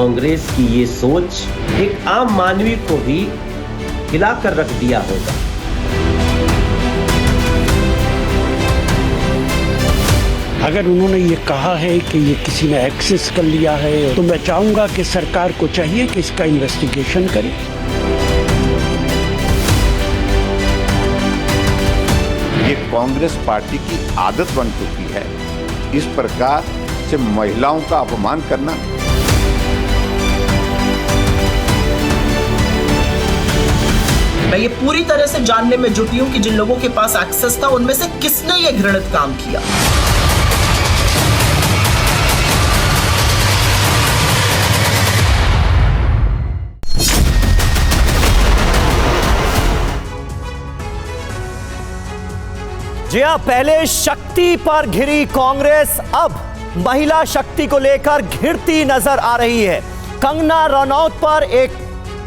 कांग्रेस की ये सोच एक आम मानवी को भी हिलाकर रख दिया होगा। अगर उन्होंने ये कहा है कि ये किसी ने एक्सेस कर लिया है, तो मैं चाहूंगा कि सरकार को चाहिए कि इसका इन्वेस्टिगेशन करे। ये कांग्रेस पार्टी की आदत बन चुकी है इस प्रकार से महिलाओं का अपमान करना। मैं ये पूरी तरह से जानने में जुटी हूं कि जिन लोगों के पास एक्सेस था उनमें से किसने ये घृणित काम किया। जी हां, पहले शक्ति पर घिरी कांग्रेस अब महिला शक्ति को लेकर घिरती नजर आ रही है। कंगना रनौत पर एक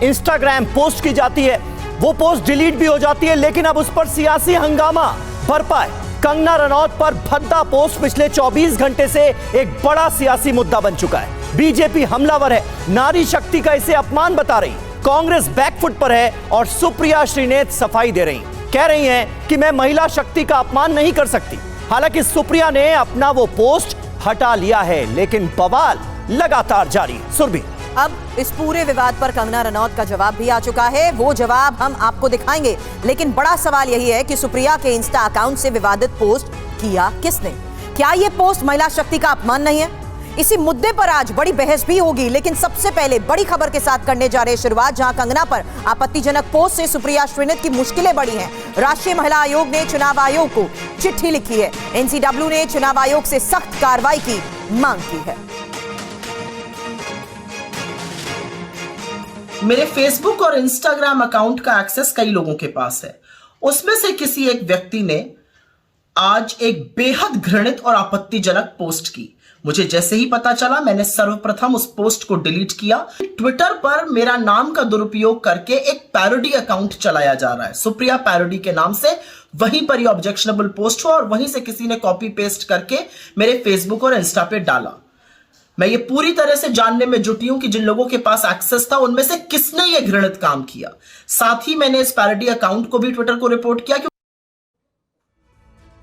इंस्टाग्राम पोस्ट की जाती है, वो पोस्ट डिलीट भी हो जाती है, लेकिन अब उस पर सियासी हंगामा बरपा है। कंगना रनौत पर भद्दा पोस्ट पिछले 24 घंटे से एक बड़ा सियासी मुद्दा बन चुका है। बीजेपी हमलावर है, नारी शक्ति का इसे अपमान बता रही, कांग्रेस बैकफुट पर है और सुप्रिया श्रीनेत सफाई दे रही, कह रही हैं कि मैं महिला शक्ति का अपमान नहीं कर सकती। हालांकि सुप्रिया ने अपना वो पोस्ट हटा लिया है, लेकिन बवाल लगातार जारी है। सुरभि, अब इस पूरे विवाद पर कंगना रनौत का जवाब भी आ चुका है, वो जवाब हम आपको दिखाएंगे। लेकिन बड़ा सवाल यही है कि सुप्रिया के इंस्टा अकाउंट से विवादित पोस्ट किया किसने? क्या ये पोस्ट महिला शक्ति का अपमान नहीं है? इसी मुद्दे पर आज बड़ी बहस भी होगी, लेकिन सबसे पहले बड़ी खबर के साथ करने जा रहे शुरुआत, जहां कंगना पर आपत्तिजनक पोस्ट से सुप्रिया श्रीनेत की मुश्किलें बढ़ी हैं। राष्ट्रीय महिला आयोग ने चुनाव आयोग को चिट्ठी लिखी है। एनसीडब्ल्यू ने चुनाव आयोग से सख्त कार्रवाई की मांग की है। मेरे फेसबुक और इंस्टाग्राम अकाउंट का एक्सेस कई लोगों के पास है। उसमें से किसी एक व्यक्ति ने आज एक बेहद घृणित और आपत्तिजनक पोस्ट की। मुझे जैसे ही पता चला, मैंने सर्वप्रथम उस पोस्ट को डिलीट किया। ट्विटर पर मेरा नाम का दुरुपयोग करके एक पैरोडी अकाउंट चलाया जा रहा है, सुप्रिया पैरोडी के नाम से। वहीं पर ये ऑब्जेक्शनेबल पोस्ट हुआ और वहीं से किसी ने कॉपी पेस्ट करके मेरे फेसबुक और इंस्टा पे डाला। मैं ये पूरी तरह से जानने में जुटी हूं कि जिन लोगों के पास एक्सेस था उनमें से किसने ये घृणित काम किया। साथ ही मैंने इस पैरोडी अकाउंट को भी ट्विटर को रिपोर्ट किया।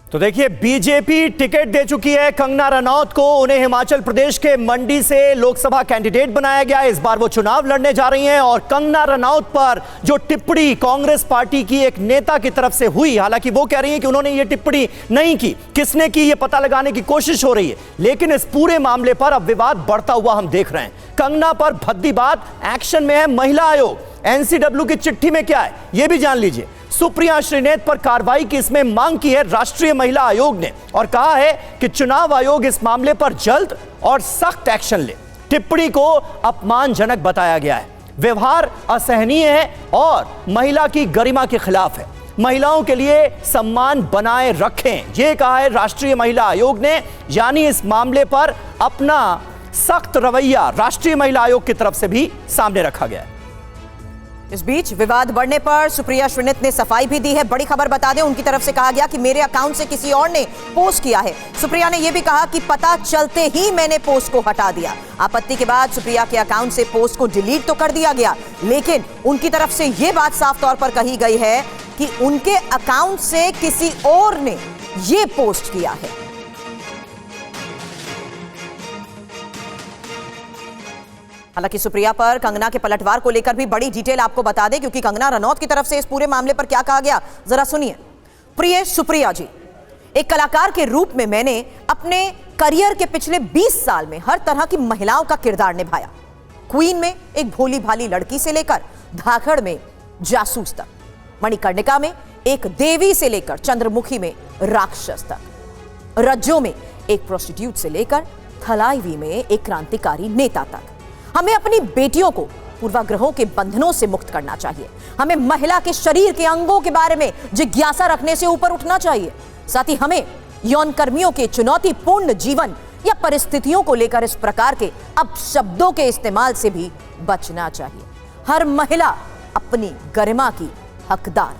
तो देखिए, बीजेपी टिकट दे चुकी है कंगना रनौत को। उन्हें हिमाचल प्रदेश के मंडी से लोकसभा कैंडिडेट बनाया गया। इस बार वो चुनाव लड़ने जा रही हैं और कंगना रनौत पर जो टिप्पणी कांग्रेस पार्टी की एक नेता की तरफ से हुई, हालांकि वो कह रही हैं कि उन्होंने ये टिप्पणी नहीं की, किसने की ये पता लगाने की कोशिश हो रही है। लेकिन इस पूरे मामले पर अब विवाद बढ़ता हुआ हम देख रहे हैं। कंगना पर भद्दी बात, एक्शन में है महिला आयोग। एनसीडब्ल्यू की चिट्ठी में क्या है ये भी जान लीजिए। सुप्रिया श्रीनेत पर कार्रवाई की इसमें मांग की है राष्ट्रीय महिला आयोग ने और कहा है कि चुनाव आयोग इस मामले पर जल्द और सख्त एक्शन ले। टिप्पणी को अपमानजनक बताया गया है, व्यवहार असहनीय है और महिला की गरिमा के खिलाफ है। महिलाओं के लिए सम्मान बनाए रखें, यह कहा है राष्ट्रीय महिला आयोग ने। यानी इस मामले पर अपना सख्त रवैया राष्ट्रीय महिला आयोग की तरफ से भी सामने रखा गया है। इस बीच विवाद बढ़ने पर सुप्रिया श्रीनेत ने सफाई भी दी है। बड़ी खबर बता दें, उनकी तरफ से कहा गया कि मेरे अकाउंट से किसी और ने पोस्ट किया है। सुप्रिया ने यह भी कहा कि पता चलते ही मैंने पोस्ट को हटा दिया। आपत्ति के बाद सुप्रिया के अकाउंट से पोस्ट को डिलीट तो कर दिया गया, लेकिन उनकी तरफ से यह बात साफ तौर पर कही गई है कि उनके अकाउंट से किसी और ने यह पोस्ट किया है। हालांकि सुप्रिया पर कंगना के पलटवार को लेकर भी बड़ी डिटेल आपको बता दें, क्योंकि कंगना रनौत की तरफ से इस पूरे मामले पर क्या कहा गया, जरा सुनिए। प्रिय सुप्रिया जी, एक कलाकार के रूप में मैंने अपने करियर के पिछले 20 साल में हर तरह की महिलाओं का किरदार निभाया। क्वीन में एक भोली भाली लड़की से लेकर धाकड़ में जासूस तक, मणिकर्णिका में एक देवी से लेकर चंद्रमुखी में राक्षस तक, रज्जो में एक प्रोस्टिट्यूट से लेकर थलाईवी में एक क्रांतिकारी नेता तक। हमें अपनी बेटियों को पूर्वाग्रहों के बंधनों से मुक्त करना चाहिए। हमें महिला के शरीर के अंगों के बारे में जिज्ञासा रखने से ऊपर उठना चाहिए। साथ ही हमें यौन कर्मियों के चुनौतीपूर्ण जीवन या परिस्थितियों को लेकर इस प्रकार के अपशब्दों के इस्तेमाल से भी बचना चाहिए। हर महिला अपनी गरिमा की हकदार